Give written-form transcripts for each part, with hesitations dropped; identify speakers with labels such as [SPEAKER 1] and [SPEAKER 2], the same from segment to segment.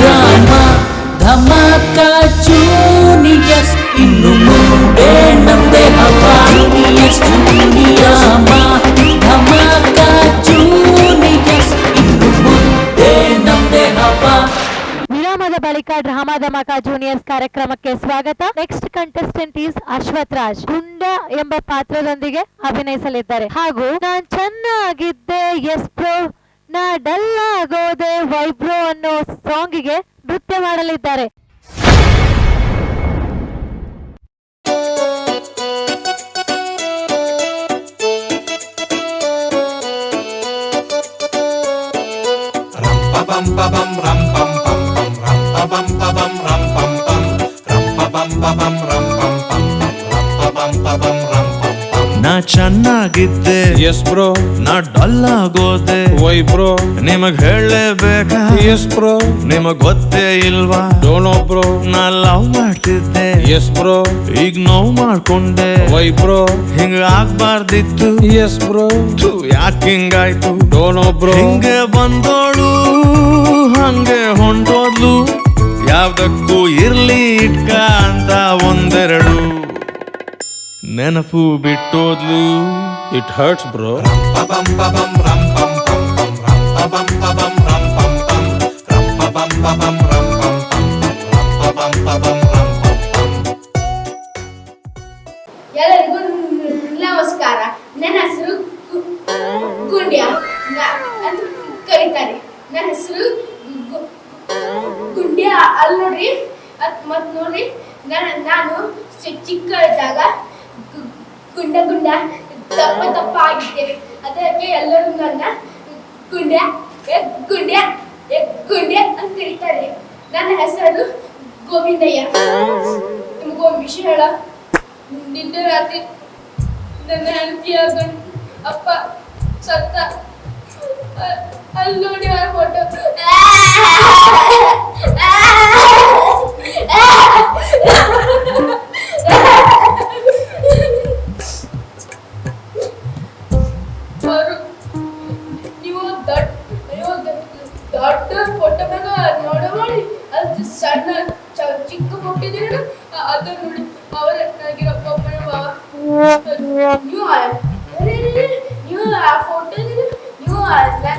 [SPEAKER 1] Rama dhamaka juniors ಇನ್ನು ಮುಂದೆ ನಮ್ದೆ ಹವಾ ರಾಮ ಧಮಾಕ ಜೂನಿಯರ್ಸ್ ಇನ್ನು ಮುಂದೆ ನಮ್ದೆ ಹವಾ.
[SPEAKER 2] ವಿರಾಮದ ಬಳಿಕ ಡ್ರಾಮಾ ಧಮಾಕ ಜೂನಿಯರ್ಸ್ ಕಾರ್ಯಕ್ರಮಕ್ಕೆ ಸ್ವಾಗತ. Next contestant is Ashwath Raj. ಗುಂಡ ಎಂಬ ಪಾತ್ರದೊಂದಿಗೆ ಅಭಿನಯಿಸಲಿದ್ದಾರೆ ಹಾಗೂ ನಾನ್ ಚೆನ್ನಾಗಿದ್ದೆ ಎಸ್ ಬ್ರೋ, ನಾ ಡಲ್ ಆಗೋದೆ ವೈಬ್ರೋ ಅನ್ನೋ ಸಾಂಗಿಗೆ ನೃತ್ಯ ಮಾಡಲಿದ್ದಾರೆ.
[SPEAKER 3] ನಾ ಚೆನ್ನಾಗಿದ್ದೆ
[SPEAKER 4] ಎಸ್ ಬ್ರೋ,
[SPEAKER 3] ನಾ ಡಲ್ ಆಗೋದೆ
[SPEAKER 4] ವೈ ಬ್ರೋ,
[SPEAKER 3] ನಿಮಗ್ ಹೇಳಲೇಬೇಕಾ
[SPEAKER 4] ಎಸ್ ಬ್ರೋ,
[SPEAKER 3] ನಿಮಗ್ ಗೊತ್ತೇ ಇಲ್ವಾ
[SPEAKER 4] ಡೋನೋ ಬ್ರೋ,
[SPEAKER 3] ನಾ ಲವ್ ಮಾಡ್ತಿದ್ದೆ
[SPEAKER 4] ಎಸ್ ಬ್ರೋ,
[SPEAKER 3] ಈಗ ನೋವು ಮಾಡ್ಕೊಂಡೆ
[SPEAKER 4] ವೈ ಬ್ರೋ,
[SPEAKER 3] ಹಿಂಗ ಆಗ್ಬಾರ್ದಿತ್ತು
[SPEAKER 4] ಎಸ್ ಬ್ರೋ,
[SPEAKER 3] ಯಾಕೆ ಹಿಂಗಾಯ್ತು
[SPEAKER 4] ಡೋನೋ ಬ್ರೋ,
[SPEAKER 3] ಹಿಂಗೆ ಬಂದೋಳು ಹಂಗೆ ಹೊಂಟೋದ್ಲು, ಯಾವ್ದಕ್ಕೂ ಇರ್ಲಿ ಇಟ್ಕ ಅಂತ ಒಂದೆರಡು ನೆನಪು ಬಿಟ್ಟೋದ್ಲು.
[SPEAKER 4] It hertz bro.
[SPEAKER 5] ಎಲ್ಲರಿಗೂ ನಮಸ್ಕಾರ. ನನ್ನ ಹೆಸರು ಗುಂಡ್ಯ ಅಂತ ಕರೀತಾರೆ. ನನ್ನ ಹೆಸರು ಗುಂಡ್ಯ. ಅಲ್ಲಿ ನೋಡ್ರಿ, ಮತ್ ನೋಡ್ರಿ, ನಾನು ಚಿಕ್ಕ ಇದ್ದಾಗ ಗುಂಡ ದಪ್ಪ ಆಗಿದ್ದೆ. ಅದಕ್ಕೆ ಎಲ್ಲರೂ ನನ್ನ ಗುಂಡ್ಯ ಗುಂಡ್ಯ ಗುಂಡ್ಯ ಅಂತ ಕರೀತಾರೆ. ನನ್ನ ಹೆಸರು ಗೋವಿಂದಯ್ಯ. ನಿಮಗೊಂದು ವಿಷಯ ಹೇಳ. ನಿನ್ನೆ ರಾತ್ರಿ ನನ್ನ ಹೆಂಡತಿಯ ಅಪ್ಪ ಸತ್ತ. ಅಲ್ಲಿ ನೋಡಿ ಅವರ ಫೋಟೋ. ಅವರು ನೀವು ದೊಡ್ಡ ಫೋಟೋ ಮ್ಯಾಗ ನೋಡಿ ಅದು ಸಣ್ಣ ಚಿಕ್ಕ ಫೋಟೋ ಇದೀರ ಅದನ್ನ ನೋಡಿ ಅವರ ನನಗಿರಪ್ಪ ನೀವು ಆ ಫೋಟೋ ನೀವು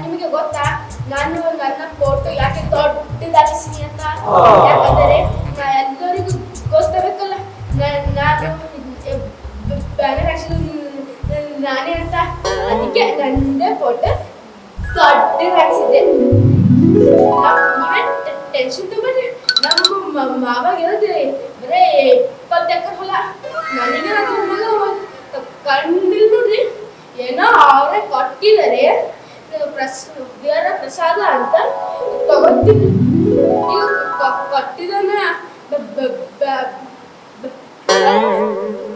[SPEAKER 5] ನಿಮಗೆ ಗೊತ್ತಾ ನಾನು ನನ್ನ ಫೋಟೋ ಯಾಕೆ ದೊಡ್ಡದಾಗಿಸಿನಿ ಅಂತ? ಯಾಕಂದರೆ ಎಲ್ಲರಿಗೂ ಗೊತ್ತಾಗಬೇಕಲ್ಲ ನಾನು ಬ್ಯಾನರ್ ಹಾಕ್ಸಿದ್ದು ನಾನೇ ಅಂತ. ಅದಕ್ಕೆ ನಂದೇ ಫೋಟೋ ದೊಡ್ಡದಾಗಿಸಿದೆ. ನೀವೇ ಟೆನ್ಷನ್ ತಗೊಂಡ್ರಿ. ನಮ್ಮ ಮಾವಾಗ ಇರೋದು ಬರೇ 20 ಎಕರೆ ಹೊಲ. ನನಗೆ ಕಂಡಿಲ್ ನೋಡ್ರಿ, ಏನೋ ಅವರೇ ಕೊಟ್ಟಿದ್ದಾರೆ ದೇವರ ಪ್ರಸಾದ ಅಂತ ತಗೋತೀನಿ. ನೀವು ಕೊಟ್ಟಿದ್ದಾನ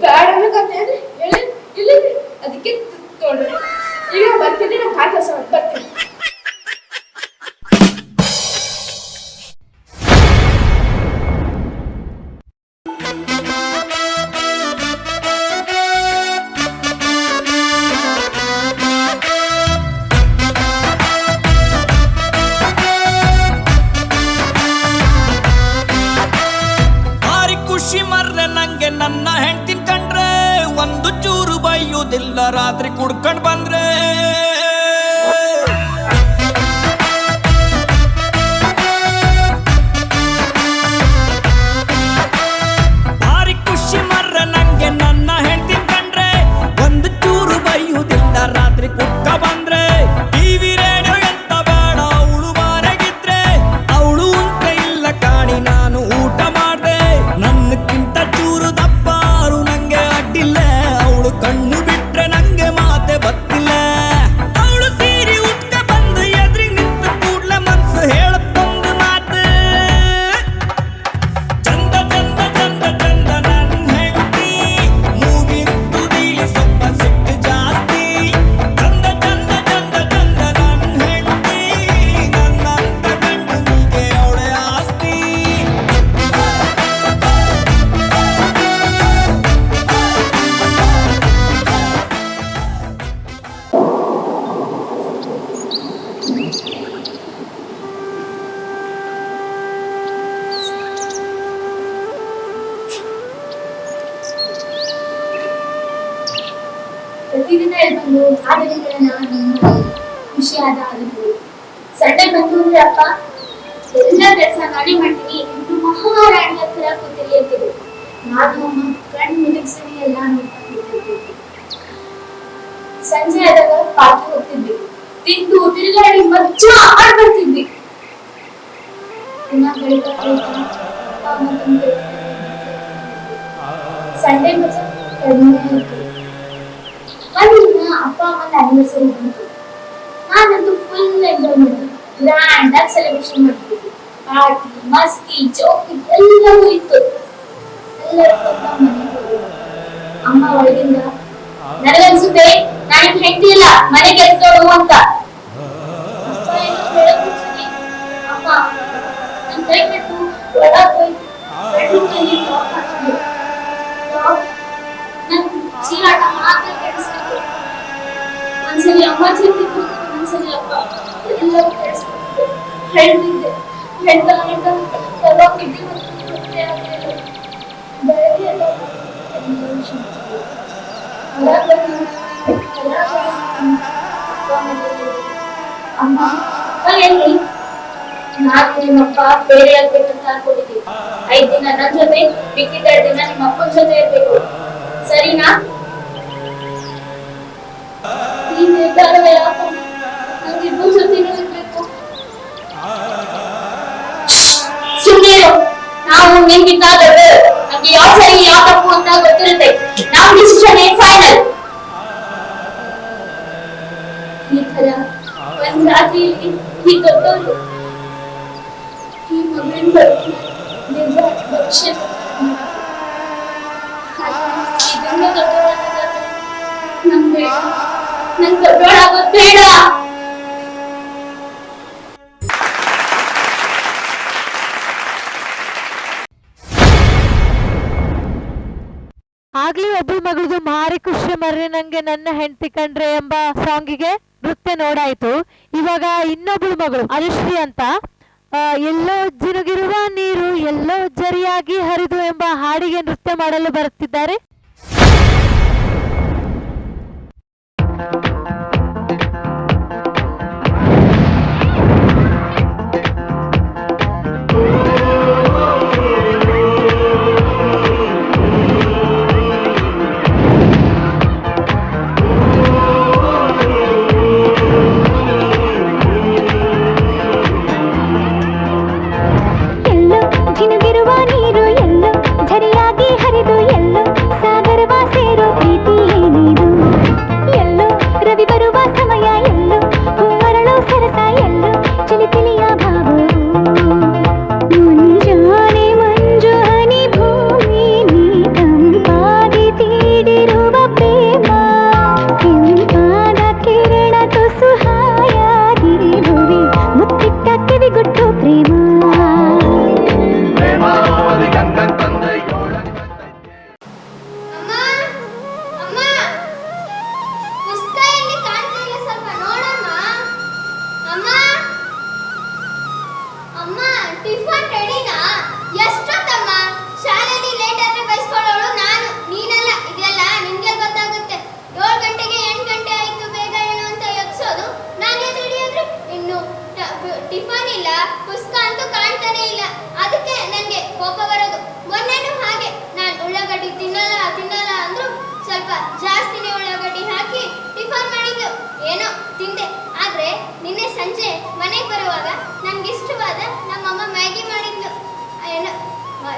[SPEAKER 5] ಬ್ಯಾಡ ಅನ್ನಕತ್ತೇನ್ರಿ ಹೇಳಿ ಇಲ್ಲ. ಅದಕ್ಕೆ ತೊಗೊಳ್ರಿ. ಈಗ ಬರ್ತೀನಿ, ನಾನು ಕಾಯಿ ಕೆಲಸ ಬರ್ತೀನಿ.
[SPEAKER 1] ನನ್ನ ಹೆಂಡ್ತಿನ್ ಕಂಡ್ರೆ ಒಂದು ಚೂರು ಬೈಯುವುದಿಲ್ಲ, ರಾತ್ರಿ ಕುಡ್ಕೊಂಡ್ ಬಂದ್ರೆ ಭಾರಿ ಖುಷಿ ಮರ್ರೆ ನಂಗೆ. ನನ್ನ ಹೆಂಡ್ತಿನ್ ಕಂಡ್ರೆ ಒಂದು ಚೂರು ಬೈಯುವುದಿಲ್ಲ, ರಾತ್ರಿ ಕುಡ್ಕ ಬಂದ್ರೆ. ಟಿವಿ ರೇಡಿಯೋ ಎಂತ ಬೇಡ, ಅವಳು ಮನೆಗಿದ್ರೆ ಅವಳು ಉಂಟ ಇಲ್ಲ ಕಾಣಿ. ನಾನು ಊಟ ಮಾಡ್ದೆ, ನನ್ನಕ್ಕಿಂತ ಚೂರು ದಪ್ಪಾರು ನಂಗೆ ಅಡ್ಡಿಲ್ಲ. ಅವಳು ಕಣ್ಣು ಬಿಟ್ರೆ ನಂಗೆ ಮಾತೆ ಬತ್ತಿಲ್ಲ.
[SPEAKER 5] ಪ್ರತಿದಿನ ಬಂದು ಹಾಡುಗಳನ್ನ ಖುಷಿಯಾದ ಹಾಡುಗಳು. ಸಂಡೆ ಬಂತು ಅಂದ್ರೆ ಅಪ್ಪ ಎಲ್ಲ ಕೆಲಸ ನಾನೇ ಮಾಡ್ತೀನಿ, ಇನ್ನು ಮಹಾರಾಣಿ ಹತ್ರ ಕೂತಿರ್ಲಿ ಅಂತಿದ್ರು. ನಾನು ಅಮ್ಮ ಕಣ್ಣು ಮುದುಕ್ಸರಿ ಎಲ್ಲ ನೋಡ್ಕೊಂಡಿರ್ತಿದ್ವಿ. ಸಂಜೆ ಆದಾಗ ಪಾರ್ಕ್ ಹೋಗ್ತಿದ್ವಿ, ತಿಂದು ತಿರುಗಾಡಿ ಮಜ್ಜ ಆಡ್ ಬರ್ತಿದ್ವಿ. ಸಂಡೆ ಮಜಾ ಕಡಿಮೆ ಆಯ್ತು. ಒಂದಿನ ಅಪ್ಪ ಅಮ್ಮನ ಆನಿವರ್ಸರಿ ಬಂತು. ನಾನಂತೂ ಫುಲ್ ಎಂಜಾಯ್ ಮಾಡಿದ್ವಿ, ಗ್ರ್ಯಾಂಡ್ ಆಗಿ ಸೆಲೆಬ್ರೇಷನ್ ಮಾಡ್ತಿದ್ವಿ. ಪಾರ್ಟಿ ಮಸ್ತಿ ಜೋಕಿ ಎಲ್ಲವೂ ಇತ್ತು. ಎಲ್ಲರೂ ಅಮ್ಮ ಒಳಗಿಂದ ನನಗನ್ಸುತ್ತೆ ನಾನು ಹೆಂಡತಿ ಇಲ್ಲ ಮನೆ ಕೆಲಸದವಳು ಅಂತ. ಅಪ್ಪ ಏನೋ ಹೇಳಕ್ ಮುಂಚೆನೆ ಅಮ್ಮ ನನ್ನ ಕೈ ಬಿಟ್ಟು ಒಳಗ್ ಹೋಗಿ ಬೆಡ್ರೂಮ್ನಲ್ಲಿ ಲಾಕ್ ಹಾಕಿದ್ರು. ನನ್ ಚೀರಾಟ ಮಾತ್ರ ಕೇಳಿಸ್ತಿತ್ತು. ಒಂದ್ಸಲಿ ಅಮ್ಮ ಚಿಂತಿತ್ತು, ಒಂದ್ಸಲಿ ಅಪ್ಪ ಎಲ್ಲವೂ ಕೇಳಿಸ್ತಿತ್ತು. ಹೇಳ್ತಿದ್ದೆ, ಹೇಳ್ತಾ ಹೇಳ್ತಾ ಯಾವಾಗ ನಿದ್ದೆ ಗೊತ್ತೇ ಆಗಲಿಲ್ಲ. ಬೆಳಗ್ಗೆ ಎಲ್ಲ ಅಮ್ಮ ಎಲ್ಲಿ ನಾನು ನಿಮ್ಮಪ್ಪ ಬೇರೆ ಆಗ್ಬೇಕಂತ ಅನ್ಕೊಂಡಿದ್ದೀವಿ. 5 ದಿನ ನನ್ನ ಜೊತೆ, ಮಿಕ್ಕಿದ 2 ದಿನ ನಿಮ್ಮ ಅಪ್ಪನ ಜೊತೆ ಇರ್ಬೇಕು, ಸರಿನಾ? ಈ ನಿರ್ಧಾರವೇ ಯಾಕೋ ನಂಗೆ ಇಬ್ಬರ ಜೊತೆನೂ ಇರ್ಬೇಕು. ಸುಮ್ಮನೆ ನಾವು ನಿಮ್ಗಿದ್ದಾದ್ರೆ ನಮ್ಗೆ ಯಾವ ಸರಿ ಯಾವ ತಪ್ಪು ಅಂತ ಗೊತ್ತಿರುತ್ತೆ. ನಾವು ಡಿಸಿಷನ್ ಫೈನಲ್. ಈ ತರ ಒಂದ್ ರಾತ್ರಿಯಲ್ಲಿ ಈ ದೊಡ್ಡವರು ಈ ಮಗನ ಇದನ್ನ ದೊಡ್ಡವರಾಗೋದಾದ್ರೆ ನಂಗೆ ದೊಡ್ಡವರಾಗೋದು ಬೇಡ.
[SPEAKER 2] ಆಗ್ಲೇ ಒಬ್ಬಳ ಮಗಳದು ಭಾರಿ ಖುಷಿ ಮರ್ರಿ ನಂಗೆ ನನ್ನ ಹೆಂಡತಿ ಕಂಡ್ರೆ ಎಂಬ ಸಾಂಗಿಗೆ ನೃತ್ಯ ನೋಡಾಯ್ತು. ಇವಾಗ ಇನ್ನೊಬ್ಬಳು ಮಗಳು ಅನುಶ್ರೀ ಅಂತ ಎಲ್ಲೋ ಜಿನುಗಿರುವ ನೀರು ಎಲ್ಲೋ ಜರಿಯಾಗಿ ಹರಿದು ಎಂಬ ಹಾಡಿಗೆ ನೃತ್ಯ ಮಾಡಲು ಬರುತ್ತಿದ್ದಾರೆ.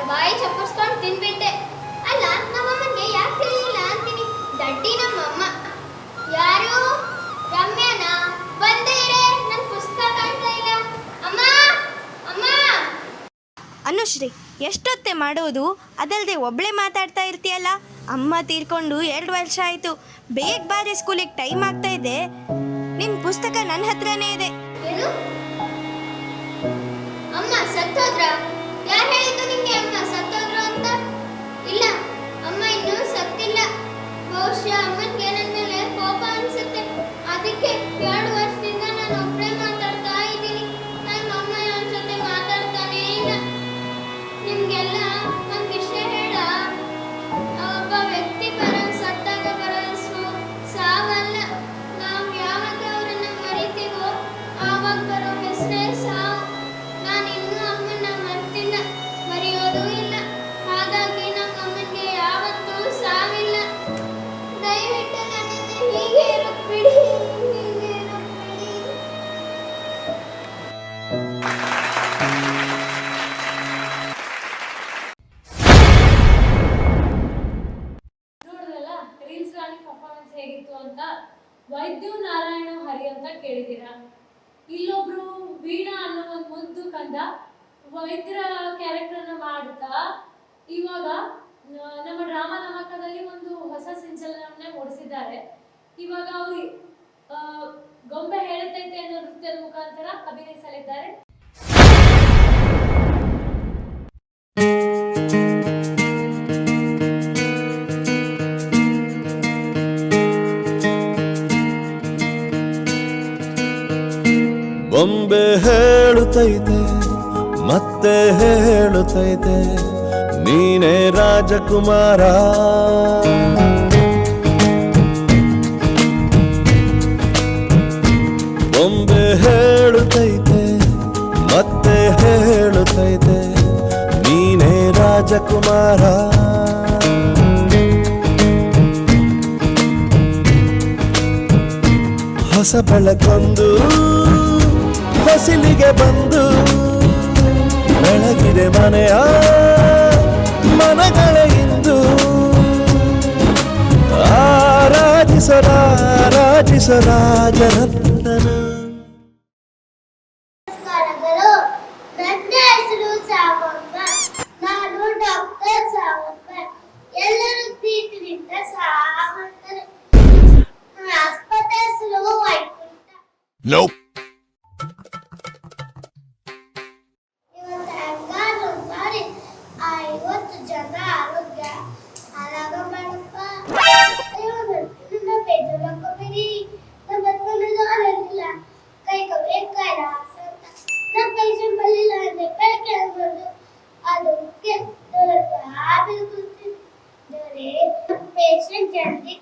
[SPEAKER 5] ಬಾಯಿ ಚಪ್ಪಸ್ಕೊಂಡು ತಿನ್ಬಿಟ್ಟೆ. ಅಲ್ಲ ನಮ್ಮಮ್ಮನಿಗೆ ಯಾಕೆ ತಿಳಿಯಿಲ್ಲ ಅಂತೀನಿ. ದಡ್ಡಿ ನಮ್ಮಮ್ಮ. ಯಾರು? ರಮ್ಯಾನ? ಬಂದೇ ಇರೆ, ನನ್ನ ಪುಸ್ತಕ ಕಾಣ್ತಾ ಇಲ್ಲ. ಅಮ್ಮ ಅಮ್ಮ.
[SPEAKER 6] ಅನುಶ್ರೀ, ಎಷ್ಟೊತ್ತೆ ಮಾಡುವುದು? ಅದಲ್ಲದೆ ಒಬ್ಬಳೇ ಮಾತಾಡ್ತಾ ಇರ್ತೀಯಲ್ಲ. ಅಮ್ಮ ತೀರ್ಕೊಂಡು 2 ವರ್ಷ ಆಯಿತು. ಬೇಗ ಬಾರಿ, ಸ್ಕೂಲಿಗೆ ಟೈಮ್ ಆಗ್ತಾ ಇದೆ. ನಿನ್ನ ಪುಸ್ತಕ ನನ್ನ ಹತ್ರನೇ ಇದೆ.
[SPEAKER 5] ಏನು? ಅಮ್ಮ ಸತ್ತೋದ್ರ? ಯಾರು ಹೇಳಿದ್ದು ನಿಂಗೆ ಅಮ್ಮ ಸತ್ತೋದ್ರು ಅಂತ? ಇಲ್ಲ, ಅಮ್ಮ ಇನ್ನೂ ಸತ್ತಿಲ್ಲ. ಬಹುಶಃ ಅಮ್ಮನಿಗೆ ನನ್ನ ಮೇಲೆ ಕೋಪ ಅನ್ಸುತ್ತೆ. ಅದಕ್ಕೆ 2 ವರ್ಷದಿಂದ ನಾನು ಒಬ್ಬಳೇ ಮಾತಾಡ್ತಾ ಇದ್ದೀನಿ. ನನ್ನ ಅಮ್ಮ ನನ್ನ ಜೊತೆ ಮಾತಾಡ್ತಾನೇ ಇಲ್ಲ. ನಿಮ್ಗೆಲ್ಲ ಒಂದು ವಿಷಯ ಹೇಳ. ಒಬ್ಬ ವ್ಯಕ್ತಿ ಸತ್ತಾಗ ಬರೋ ಸಾವ
[SPEAKER 2] ಬಂದ ವೈದ್ಯರ ಕ್ಯಾರೆಕ್ಟರ್ನ ಮಾಡ್ತಾ ಇವಾಗ ನಮ್ಮ ಡ್ರಾಮಾ ನಮಕದಲ್ಲಿ ಒಂದು ಹೊಸ ಸಂಚಲನವನ್ನೇ ಮೂಡಿಸಿದ್ದಾರೆ. ಇವಾಗ ಅವರು ಗೊಂಬೆ ಹೇಳುತ್ತೈತೆ ಅನ್ನೋ ನೃತ್ಯದ ಮುಖಾಂತರ ಅಭಿನಯಿಸಲಿದ್ದಾರೆ.
[SPEAKER 7] ಬೊಂಬೆ ಹೇಳುತ್ತೈತೆ ಮತ್ತೆ ಹೇಳುತ್ತೈತೆ ನೀನೇ ರಾಜಕುಮಾರ. ಬೊಂಬೆ ಹೇಳುತ್ತೈತೆ ಮತ್ತೆ ಹೇಳುತ್ತೈತೆ ನೀನೇ ರಾಜಕುಮಾರ. ಹೊಸ ಬೆಳಕೊಂದು ಹೊಸಿಲಿಗೆ ಬಂದು ಬೆಳಗಿದೆ ಮನೆಯ ಮನಗಳ ಇಂದು. ರಾಜನಂದನ.
[SPEAKER 5] ನಮಸ್ಕಾರಗಳು. ನನ್ನ ಹೆಸರು ಸಾವಮ್ಮ. ನಾನು ಡಾಕ್ಟರ್ ಸಾವಮ್ಮ. ಎಲ್ಲರೂ ಪ್ರೀತಿಯಿಂದ ಸಾವಂತಾರೆ. ಆಸ್ಪತ್ರೆ ಹೆಸರು ವೈಕುಂಠ. ಇವತ್ತು ಹೆಂಗಾದ್ರು ಮಾಡಿ 50 ಜನ ಆರೋಗ್ಯ ಹಾಳಾಗ ಮಾಡಪ್ಪ. ನನ್ನ ಬೇಜಾರು ಮಾಡ್ಕೋಬೇಡಿ. ನಮ್ಮ ಹಸ್ಬೆಂಡ್ ಕೈ ಕೈ ನಮ್ಮ ಪೇಷಂಟ್ ಬರಲಿಲ್ಲ ಅಂದ್ರೆ ಕೈ ಕೇಳಬಾರ್ದು. ಅದಕ್ಕೆ ಪೇಷಂಟ್ ಜಲ್ದಿ